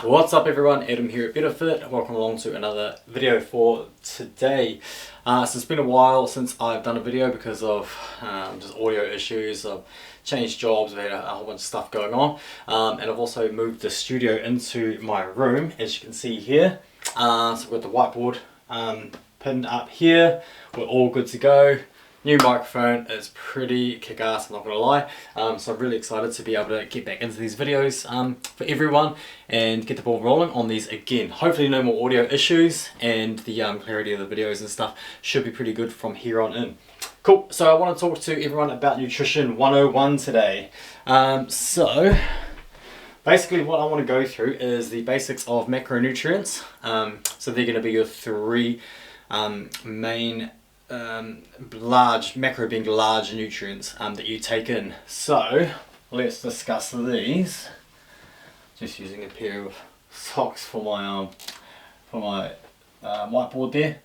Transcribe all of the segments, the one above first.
What's up everyone, Adam here at BetterFit. Welcome along to another video for today. So it's been a while since I've done a video because of just audio issues. I've changed jobs, I've had a whole bunch of stuff going on. And I've also moved the studio into my room, as you can see here. So we've got the whiteboard pinned up here. We're all good to go. New microphone is pretty kick-ass, I'm not gonna lie. So I'm really excited to be able to get back into these videos for everyone and get the ball rolling on these again. Hopefully no more audio issues, and the clarity of the videos and stuff should be pretty good from here on in. Cool, so I want to talk to everyone about Nutrition 101 today. So basically what I want to go through is the basics of macronutrients. So they're going to be your three main large, macro being large nutrients that you take in. So let's discuss these. Just using a pair of socks for my whiteboard there.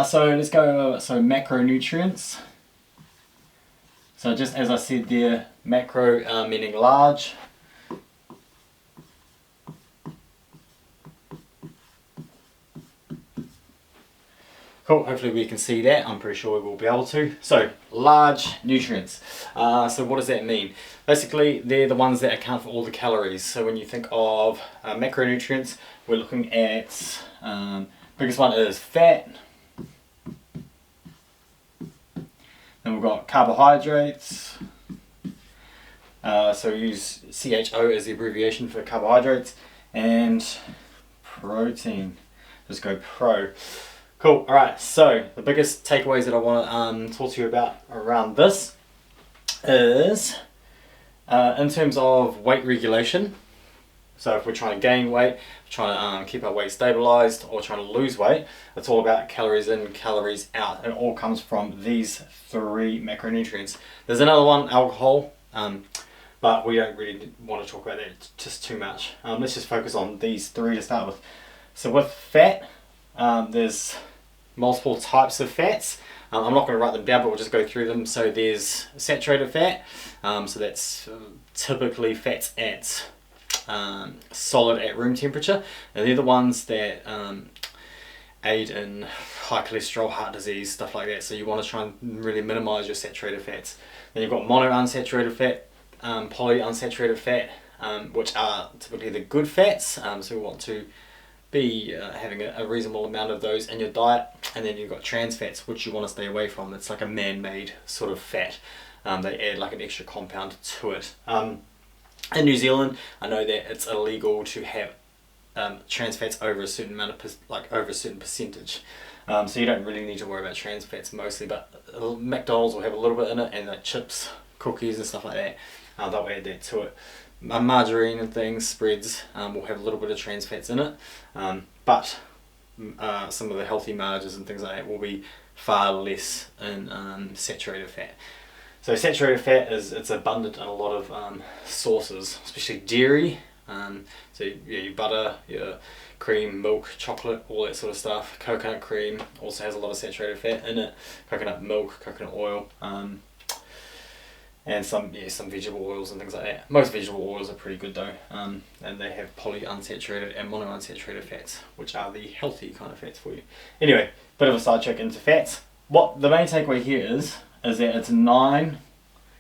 So let's go. So macronutrients. So just as I said there, macro meaning large. Cool, hopefully we can see that. I'm pretty sure we will be able to. So, large nutrients. So what does that mean? Basically, they're the ones that account for all the calories. So when you think of macronutrients, we're looking at, biggest one is fat. Then we've got carbohydrates. So we use CHO as the abbreviation for carbohydrates. And protein. Just go pro. Cool, alright, so the biggest takeaways that I want to talk to you about around this is in terms of weight regulation. So if we're trying to gain weight, trying to keep our weight stabilized, or trying to lose weight, it's all about calories in, calories out. It all comes from these three macronutrients. There's another one, alcohol, but we don't really want to talk about that just too much. Let's just focus on these three to start with. So with fat, there's multiple types of fats. I'm not going to write them down, but we'll just go through them. So there's saturated fat, so that's typically fats at solid at room temperature, and they're the ones that aid in high cholesterol, heart disease, stuff like that. So you want to try and really minimize your saturated fats. Then you've got monounsaturated fat, polyunsaturated fat, which are typically the good fats. So we want to be having a reasonable amount of those in your diet. And then you've got trans fats, which you want to stay away from. It's like a man-made sort of fat. They add like an extra compound to it. In New Zealand, I know that it's illegal to have trans fats over a certain amount of over a certain percentage. So you don't really need to worry about trans fats mostly, but McDonald's will have a little bit in it, and like chips, cookies and stuff like that, they'll add that to it. Margarine and things, spreads, will have a little bit of trans fats in it, but some of the healthy margars and things like that will be far less in saturated fat. So saturated fat it's abundant in a lot of sources, especially dairy. So yeah, your butter, your cream, milk, chocolate, all that sort of stuff. Coconut cream also has a lot of saturated fat in it. Coconut milk, coconut oil. And some vegetable oils and things like that. Most vegetable oils are pretty good though, and they have polyunsaturated and monounsaturated fats, which are the healthy kind of fats for you. Anyway, bit of a sidetrack into fats. What the main takeaway here is that it's 9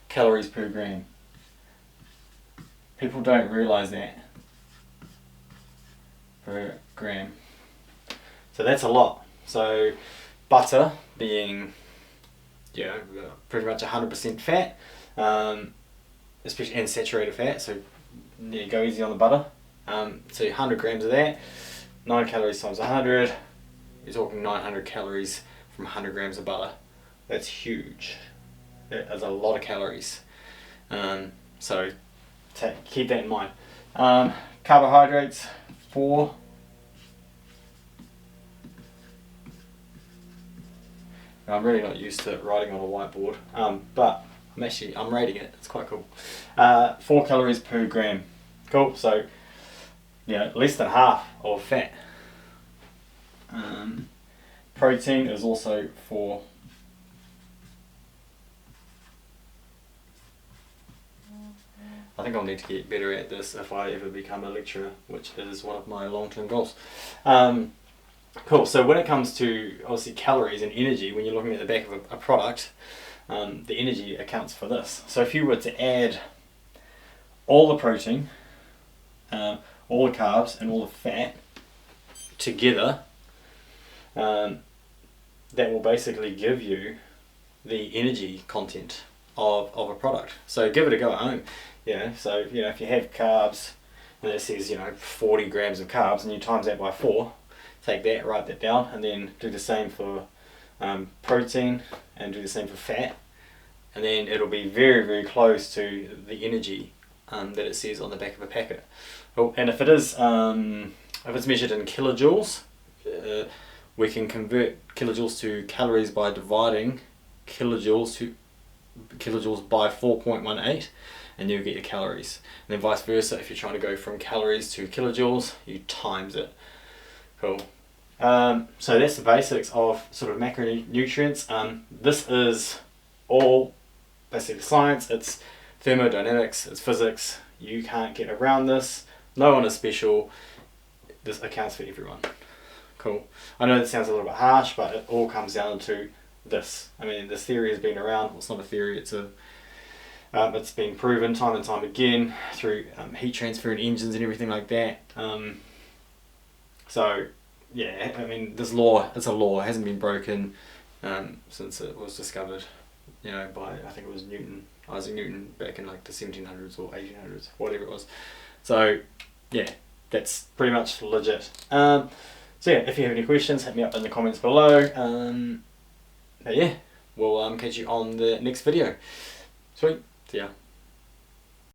calories per gram. People don't realise that. Per gram. So that's a lot. So butter being pretty much 100% fat, especially and saturated fat, so yeah, go easy on the butter. So 100 grams of that, 9 calories times 100, you're talking 900 calories from 100 grams of butter. That's huge. That is a lot of calories. So keep that in mind. Carbohydrates, 4. I'm really not used to writing on a whiteboard, but I'm rating it. It's quite cool. 4 calories per gram. Cool. So less than half of fat. Protein is also 4. I think I'll need to get better at this if I ever become a lecturer, which is one of my long-term goals. Cool, so when it comes to obviously calories and energy, when you're looking at the back of a product, the energy accounts for this. So if you were to add all the protein, all the carbs and all the fat together, that will basically give you the energy content of a product. So give it a go at home. So if you have carbs and it says 40 grams of carbs and you times that by 4, take that, write that down, and then do the same for protein and do the same for fat, and then it'll be very, very close to the energy that it says on the back of a packet. Oh, and if it's measured in kilojoules, we can convert kilojoules to calories by dividing kilojoules by 4.18, and you'll get your calories. And then vice versa, if you're trying to go from calories to kilojoules, you times it. Cool. So that's the basics of sort of macronutrients. This is all basically science. It's thermodynamics, it's physics. You can't get around this. No one is special. This accounts for everyone. Cool. I know that sounds a little bit harsh, but it all comes down to this. I mean, this theory has been around. Well, it's not a theory, it's been proven time and time again through heat transfer and engines and everything like that. So yeah, I mean, this law, it's a law, it hasn't been broken since it was discovered, by, I think it was Isaac Newton, back in like the 1700s or 1800s, whatever it was. So yeah, that's pretty much legit. So yeah, if you have any questions, hit me up in the comments below. But yeah, we'll catch you on the next video. Sweet, see ya.